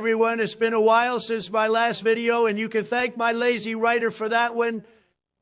everyone. It's been a while since my last video, and you can thank my lazy writer for that one.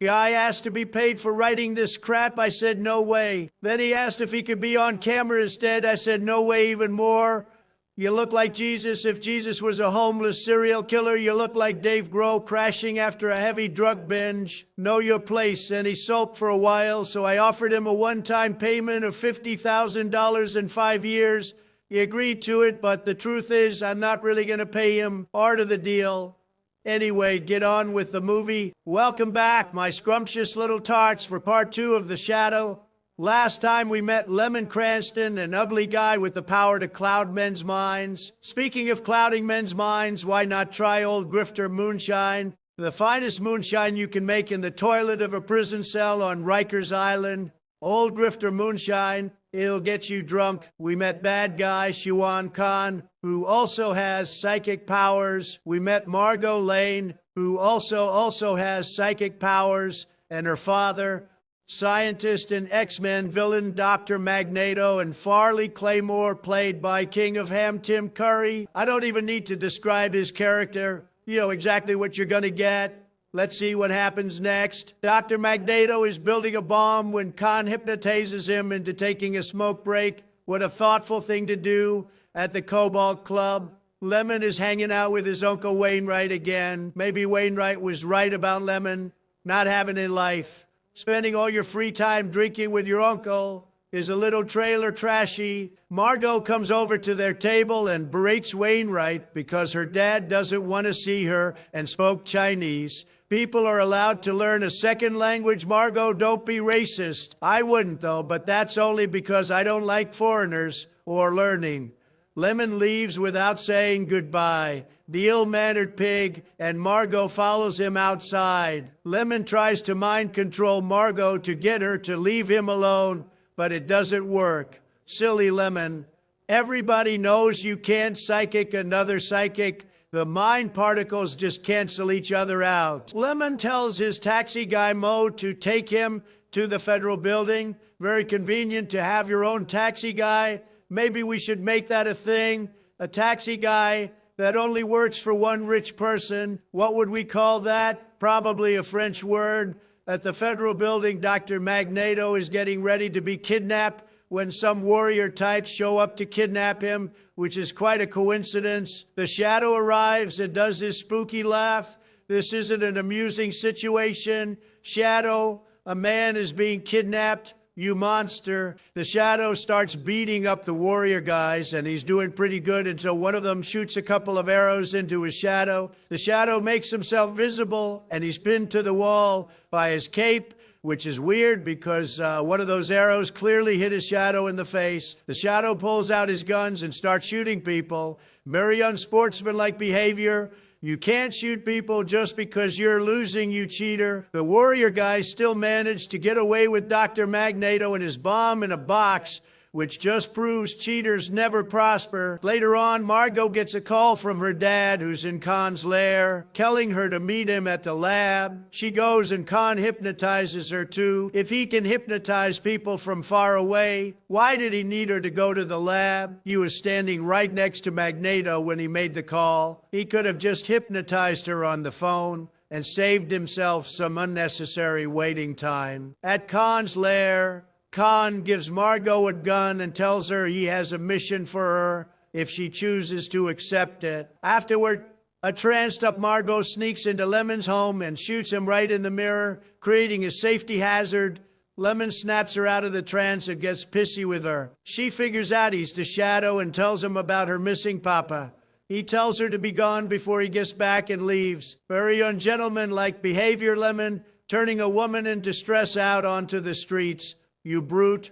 Guy asked to be paid for writing this crap. I said, no way. Then he asked if he could be on camera instead. I said, no way even more. You look like Jesus. If Jesus was a homeless serial killer, you look like Dave Grohl crashing after a heavy drug binge. Know your place. And he sulked for a while, so I offered him a one-time payment of $50,000 in 5 years. He agreed to it, but the truth is I'm not really going to pay him part of the deal. Anyway, get on with the movie. Welcome back, my scrumptious little tarts, for part 2 of The Shadow. Last time we met Lemon Cranston, an ugly guy with the power to cloud men's minds. Speaking of clouding men's minds, why not try old grifter moonshine? The finest moonshine you can make in the toilet of a prison cell on Rikers Island. Old grifter moonshine, it'll get you drunk. We met bad guy Siobhan Khan, who also has psychic powers. We met Margot Lane, who also has psychic powers, and her father, scientist and X-Men villain Dr. Magneto, and Farley Claymore, played by King of Ham Tim Curry. I don't even need to describe his character. You know exactly what you're gonna get. Let's see what happens next. Dr. Magneto is building a bomb when Khan hypnotizes him into taking a smoke break. What a thoughtful thing to do at the Cobalt Club. Lemon is hanging out with his Uncle Wainwright again. Maybe Wainwright was right about Lemon not having a life. Spending all your free time drinking with your uncle is a little trailer trashy. Margot comes over to their table and berates Wainwright because her dad doesn't want to see her and spoke Chinese. People are allowed to learn a second language. Margot, don't be racist. I wouldn't, though, but that's only because I don't like foreigners or learning. Lemon leaves without saying goodbye. The ill-mannered pig, and Margot follows him outside. Lemon tries to mind control Margot to get her to leave him alone, but it doesn't work. Silly Lemon. Everybody knows you can't psychic another psychic. The mind particles just cancel each other out. Lemon tells his taxi guy Mo to take him to the federal building. Very convenient to have your own taxi guy. Maybe we should make that a thing. A taxi guy that only works for one rich person. What would we call that? Probably a French word. At the federal building, Dr. Magneto is getting ready to be kidnapped when some warrior types show up to kidnap him, which is quite a coincidence. The Shadow arrives and does his spooky laugh. This isn't an amusing situation. Shadow, a man is being kidnapped. You monster. The Shadow starts beating up the warrior guys, and he's doing pretty good until one of them shoots a couple of arrows into his shadow. The Shadow makes himself visible, and he's pinned to the wall by his cape, which is weird because one of those arrows clearly hit his shadow in the face. The Shadow pulls out his guns and starts shooting people. Very unsportsmanlike behavior. You can't shoot people just because you're losing, you cheater. The warrior guys still managed to get away with Dr. Magneto and his bomb in a box, which just proves cheaters never prosper. Later on, Margot gets a call from her dad, who's in Khan's lair, telling her to meet him at the lab. She goes and Khan hypnotizes her too. If he can hypnotize people from far away, why did he need her to go to the lab? He was standing right next to Magneto when he made the call. He could have just hypnotized her on the phone and saved himself some unnecessary waiting time. At Khan's lair, Khan gives Margot a gun and tells her he has a mission for her if she chooses to accept it. Afterward, a tranced-up Margot sneaks into Lemon's home and shoots him right in the mirror, creating a safety hazard. Lemon snaps her out of the trance and gets pissy with her. She figures out he's the Shadow and tells him about her missing papa. He tells her to be gone before he gets back and leaves. Very ungentlemanlike behavior, Lemon, turning a woman in distress out onto the streets. You brute.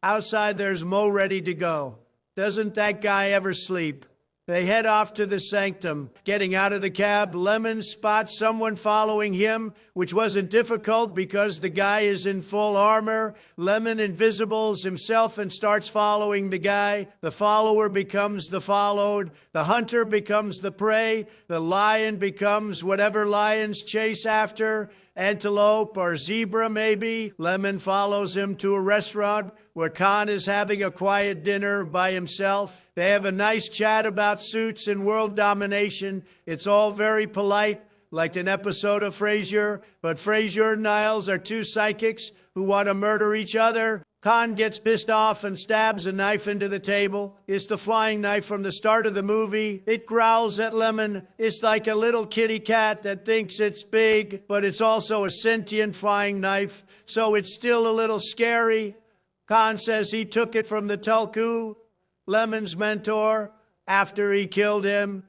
Outside there's Mo ready to go. Doesn't that guy ever sleep? They head off to the sanctum. Getting out of the cab, Lemon spots someone following him, which wasn't difficult because the guy is in full armor. Lemon invisibles himself and starts following the guy. The follower becomes the followed. The hunter becomes the prey. The lion becomes whatever lions chase after. antelope or zebra maybe. Lemon follows him to a restaurant where Khan is having a quiet dinner by himself. They have a nice chat about suits and world domination. It's all very polite, like an episode of Frasier, but Frasier and Niles are two psychics who want to murder each other. Khan gets pissed off and stabs a knife into the table. It's the flying knife from the start of the movie. It growls at Lemon. It's like a little kitty cat that thinks it's big, but it's also a sentient flying knife, so it's still a little scary. Khan says he took it from the Tulku, Lemon's mentor, after he killed him,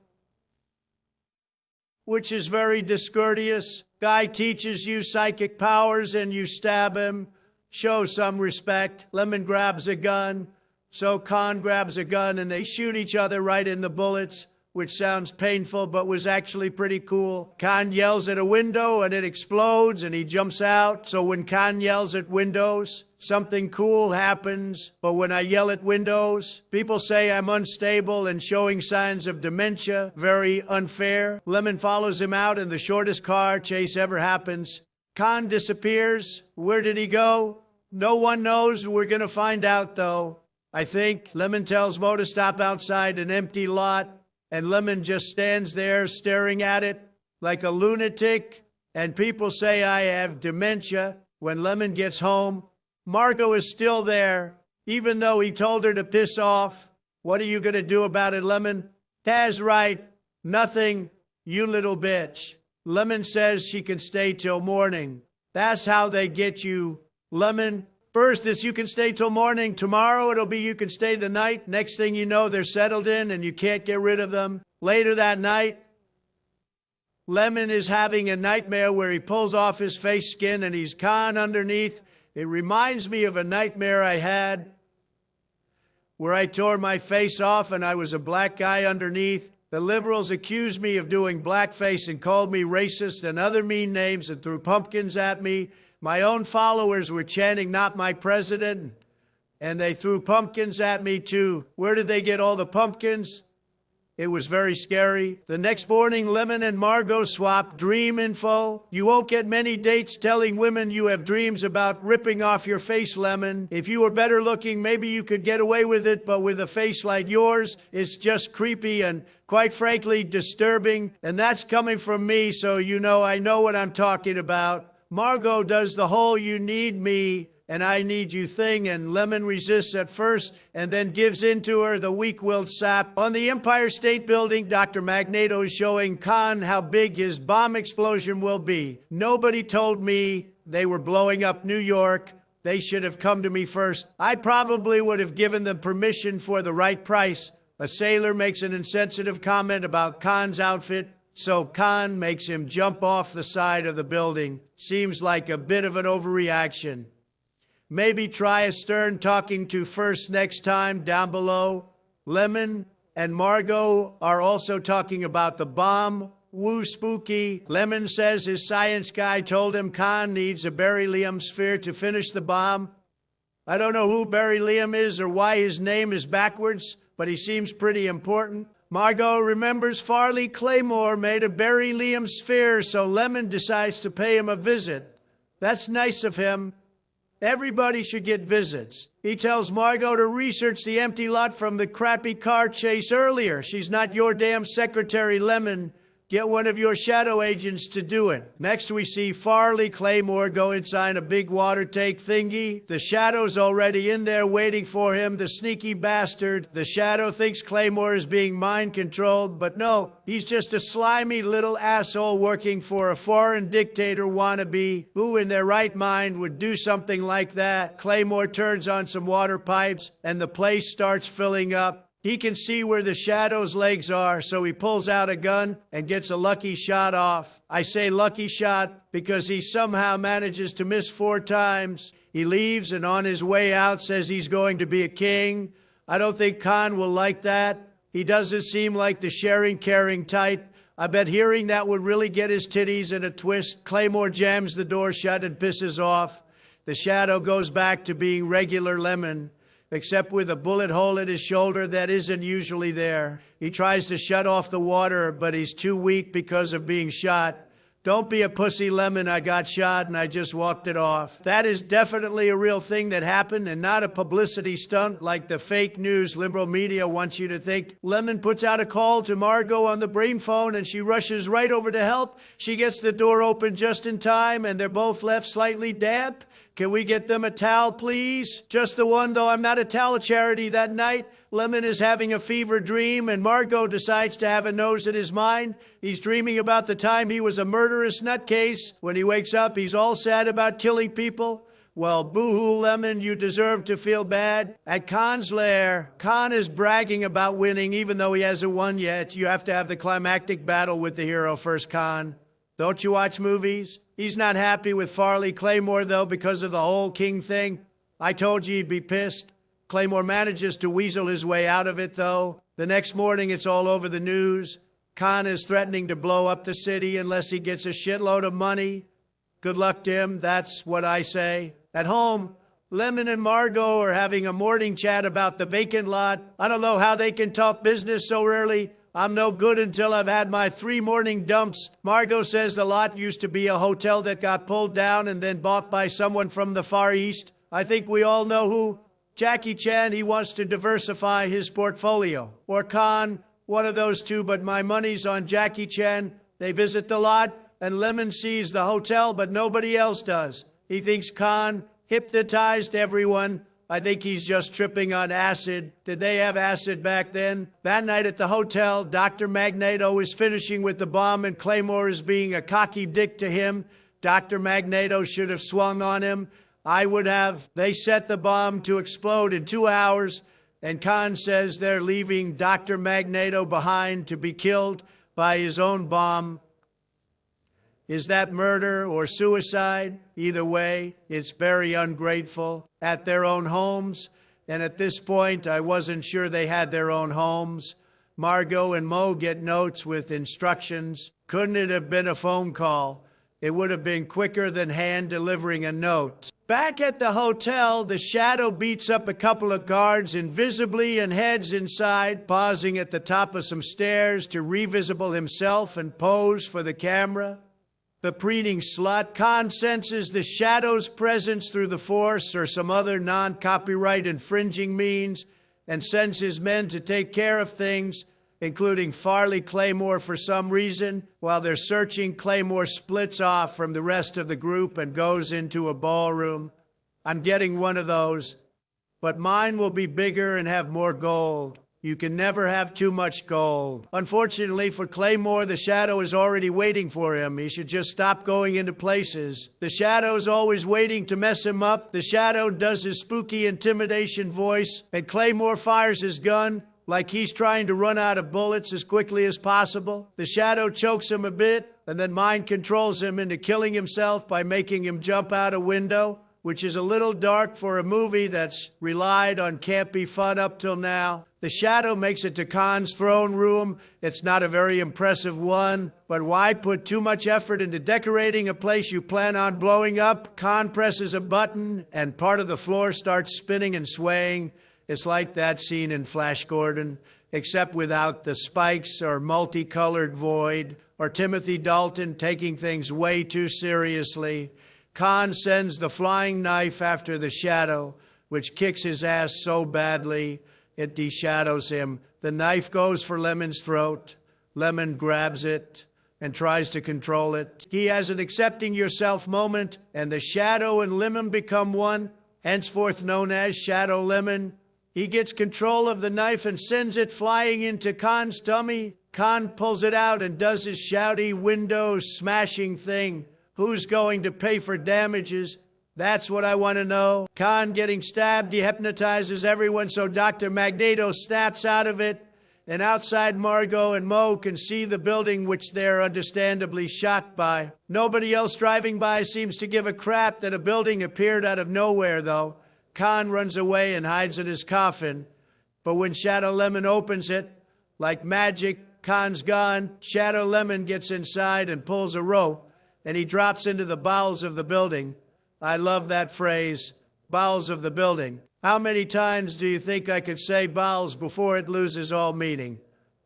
which is very discourteous. Guy teaches you psychic powers and you stab him. Show some respect. Lemon grabs a gun, so Khan grabs a gun and they shoot each other right in the bullets, which sounds painful but was actually pretty cool. Khan yells at a window and it explodes and he jumps out. So when Khan yells at windows, something cool happens. But when I yell at windows, people say I'm unstable and showing signs of dementia. Very unfair. Lemon follows him out in the shortest car chase ever happens. Khan disappears. Where did he go? No one knows. We're going to find out, though. I think Lemon tells Mo to stop outside an empty lot, and Lemon just stands there staring at it like a lunatic, and people say I have dementia. When Lemon gets home, Margot is still there, even though he told her to piss off. What are you going to do about it, Lemon? Taz right. Nothing, you little bitch. Lemon says she can stay till morning. That's how they get you, Lemon. First, it's you can stay till morning. Tomorrow, it'll be you can stay the night. Next thing you know, they're settled in and you can't get rid of them. Later that night, Lemon is having a nightmare where he pulls off his face skin and he's Khan underneath. It reminds me of a nightmare I had where I tore my face off and I was a black guy underneath. The liberals accused me of doing blackface and called me racist and other mean names and threw pumpkins at me. My own followers were chanting, "Not my president," and they threw pumpkins at me too. Where did they get all the pumpkins? It was very scary. The next morning, Lemon and Margot swapped dream info. You won't get many dates telling women you have dreams about ripping off your face, Lemon. If you were better looking, maybe you could get away with it, but with a face like yours, it's just creepy and, quite frankly, disturbing. And that's coming from me, so you know I know what I'm talking about. Margot does the whole "you need me and I need you" thing, and Lemon resists at first and then gives in to her, the weak-willed sap. On the Empire State Building, Dr. Magneto is showing Khan how big his bomb explosion will be. Nobody told me they were blowing up New York. They should have come to me first. I probably would have given them permission for the right price. A sailor makes an insensitive comment about Khan's outfit, so Khan makes him jump off the side of the building. Seems like a bit of an overreaction. Maybe try a stern talking to first next time down below. Lemon and Margot are also talking about the bomb. Woo spooky. Lemon says his science guy told him Khan needs a beryllium sphere to finish the bomb. I don't know who beryllium is or why his name is backwards, but he seems pretty important. Margot remembers Farley Claymore made a beryllium sphere, so Lemon decides to pay him a visit. That's nice of him. Everybody should get visits. He tells Margot to research the empty lot from the crappy car chase earlier. She's not your damn secretary, Lemon. Get one of your shadow agents to do it. Next, we see Farley Claymore go inside a big water tank thingy. The Shadow's already in there waiting for him, the sneaky bastard. The Shadow thinks Claymore is being mind-controlled, but no, he's just a slimy little asshole working for a foreign dictator wannabe. Who in their right mind would do something like that? Claymore turns on some water pipes, and the place starts filling up. He can see where the Shadow's legs are, so he pulls out a gun and gets a lucky shot off. I say lucky shot because he somehow manages to miss 4 times. He leaves and on his way out says he's going to be a king. I don't think Khan will like that. He doesn't seem like the sharing, caring type. I bet hearing that would really get his titties in a twist. Claymore jams the door shut and pisses off. The Shadow goes back to being regular Lemon, except with a bullet hole in his shoulder that isn't usually there. He tries to shut off the water, but he's too weak because of being shot. Don't be a pussy, Lemon. I got shot and I just walked it off. That is definitely a real thing that happened and not a publicity stunt like the fake news liberal media wants you to think. Lemon puts out a call to Margot on the brain phone and she rushes right over to help. She gets the door open just in time and they're both left slightly damp. Can we get them a towel, please? Just the one, though. I'm not a towel charity. That night, Lemon is having a fever dream, and Margot decides to have a nose at his mind. He's dreaming about the time he was a murderous nutcase. When he wakes up, he's all sad about killing people. Well, boo-hoo, Lemon, you deserve to feel bad. At Khan's lair, Khan is bragging about winning, even though he hasn't won yet. You have to have the climactic battle with the hero first, Khan. Don't you watch movies? He's not happy with Farley Claymore, though, because of the whole King thing. I told you he'd be pissed. Claymore manages to weasel his way out of it, though. The next morning, it's all over the news. Khan is threatening to blow up the city unless he gets a shitload of money. Good luck to him, that's what I say. At home, Lemon and Margot are having a morning chat about the vacant lot. I don't know how they can talk business so early. I'm no good until I've had my 3 morning dumps. Margot says the lot used to be a hotel that got pulled down and then bought by someone from the Far East. I think we all know who. Jackie Chan, he wants to diversify his portfolio. Or Khan, one of those two, but my money's on Jackie Chan. They visit the lot, and Lemon sees the hotel, but nobody else does. He thinks Khan hypnotized everyone. I think he's just tripping on acid. Did they have acid back then? That night at the hotel, Dr. Magneto is finishing with the bomb and Claymore is being a cocky dick to him. Dr. Magneto should have swung on him. I would have. They set the bomb to explode in 2 hours, and Khan says they're leaving Dr. Magneto behind to be killed by his own bomb. Is that murder or suicide? Either way, it's very ungrateful. At their own homes, and at this point, I wasn't sure they had their own homes. Margot and Mo get notes with instructions. Couldn't it have been a phone call? It would have been quicker than hand delivering a note. Back at the hotel, the Shadow beats up a couple of guards invisibly and heads inside, pausing at the top of some stairs to revisible himself and pose for the camera. The preening slut, Khan senses the Shadow's presence through the Force or some other non-copyright infringing means and sends his men to take care of things, including Farley Claymore for some reason. While they're searching, Claymore splits off from the rest of the group and goes into a ballroom. I'm getting one of those, but mine will be bigger and have more gold. You can never have too much gold. Unfortunately for Claymore, the Shadow is already waiting for him. He should just stop going into places. The Shadow's always waiting to mess him up. The Shadow does his spooky intimidation voice, and Claymore fires his gun like he's trying to run out of bullets as quickly as possible. The Shadow chokes him a bit, and then mind controls him into killing himself by making him jump out a window, which is a little dark for a movie that's relied on campy fun up till now. The Shadow makes it to Khan's throne room. It's not a very impressive one, but why put too much effort into decorating a place you plan on blowing up? Khan presses a button, and part of the floor starts spinning and swaying. It's like that scene in Flash Gordon, except without the spikes or multicolored void, or Timothy Dalton taking things way too seriously. Khan sends the flying knife after the Shadow, which kicks his ass so badly it deshadows him. The knife goes for Lemon's throat. Lemon grabs it and tries to control it. He has an accepting yourself moment, and the Shadow and Lemon become one, henceforth known as Shadow Lemon. He gets control of the knife and sends it flying into Khan's tummy. Khan pulls it out and does his shouty window smashing thing. Who's going to pay for damages? That's what I want to know. Khan getting stabbed dehypnotizes everyone, so Dr. Magneto snaps out of it. And outside, Margot and Mo can see the building which they're understandably shocked by. Nobody else driving by seems to give a crap that a building appeared out of nowhere, though. Khan runs away and hides in his coffin. But when Shadow Lemon opens it, like magic, Khan's gone. Shadow Lemon gets inside and pulls a rope, and he drops into the bowels of the building. I love that phrase, bowels of the building. How many times do you think I could say bowels before it loses all meaning?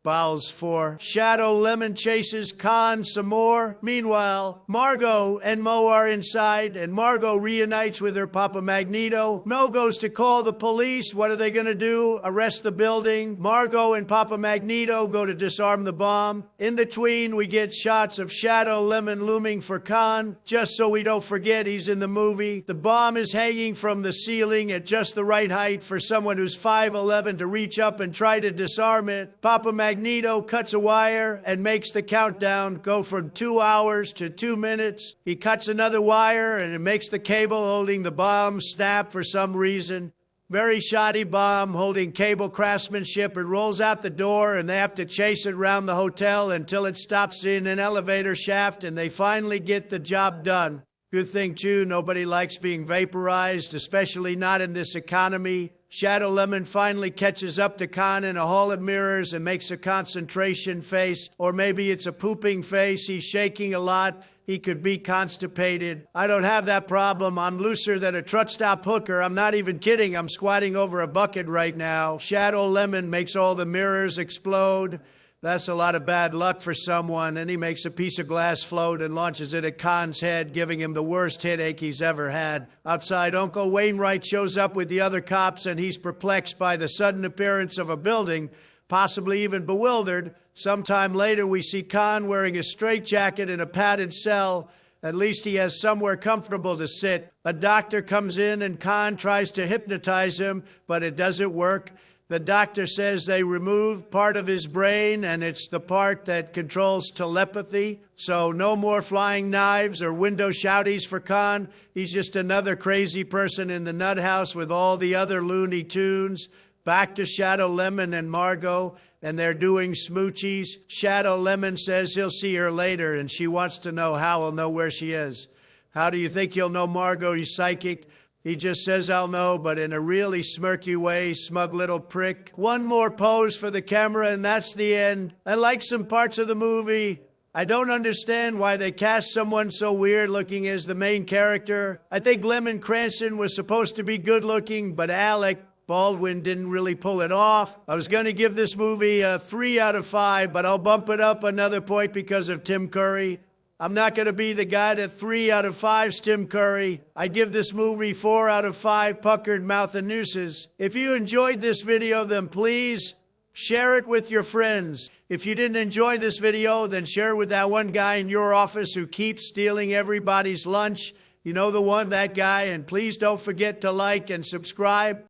Bowles 4. Shadow Lemon chases Khan some more. Meanwhile, Margot and Mo are inside, and Margot reunites with her Papa Magneto. Mo goes to call the police. What are they going to do? Arrest the building. Margot and Papa Magneto go to disarm the bomb. In between, we get shots of Shadow Lemon looming for Khan, just so we don't forget he's in the movie. The bomb is hanging from the ceiling at just the right height for someone who's 5'11" to reach up and try to disarm it. Papa Magneto cuts a wire and makes the countdown go from 2 hours to 2 minutes. He cuts another wire and it makes the cable holding the bomb snap for some reason. Very shoddy bomb holding cable craftsmanship. It rolls out the door and they have to chase it around the hotel until it stops in an elevator shaft and they finally get the job done. Good thing, too, nobody likes being vaporized, especially not in this economy. Shadow Lemon finally catches up to Khan in a hall of mirrors and makes a concentration face, or maybe it's a pooping face. He's shaking a lot. He could be constipated. I don't have that problem. I'm looser than a truck stop hooker. I'm not even kidding. I'm squatting over a bucket right now. Shadow Lemon makes all the mirrors explode. That's a lot of bad luck for someone, and he makes a piece of glass float and launches it at Khan's head, giving him the worst headache he's ever had. Outside, Uncle Wainwright shows up with the other cops, and he's perplexed by the sudden appearance of a building, possibly even bewildered. Sometime later, we see Khan wearing a straitjacket in a padded cell. At least he has somewhere comfortable to sit. A doctor comes in, and Khan tries to hypnotize him, but it doesn't work. The doctor says they removed part of his brain, and it's the part that controls telepathy. So no more flying knives or window shouties for Khan. He's just another crazy person in the nut house with all the other Looney Tunes. Back to Shadow Lemon and Margot, and they're doing smoochies. Shadow Lemon says he'll see her later, and she wants to know how he'll know where she is. How do you think he'll know Margot? He's psychic. He just says, I'll know, but in a really smirky way, smug little prick. One more pose for the camera, and that's the end. I like some parts of the movie. I don't understand why they cast someone so weird looking as the main character. I think Lemon Cranston was supposed to be good looking, but Alec Baldwin didn't really pull it off. I was going to give this movie a 3 out of 5, but I'll bump it up another point because of Tim Curry. I'm not going to be the guy that 3 out of 5's Tim Curry. I give this movie 4 out of 5 puckered mouth and nooses. If you enjoyed this video, then please share it with your friends. If you didn't enjoy this video, then share it with that one guy in your office who keeps stealing everybody's lunch. You know the one, that guy. And please don't forget to like and subscribe.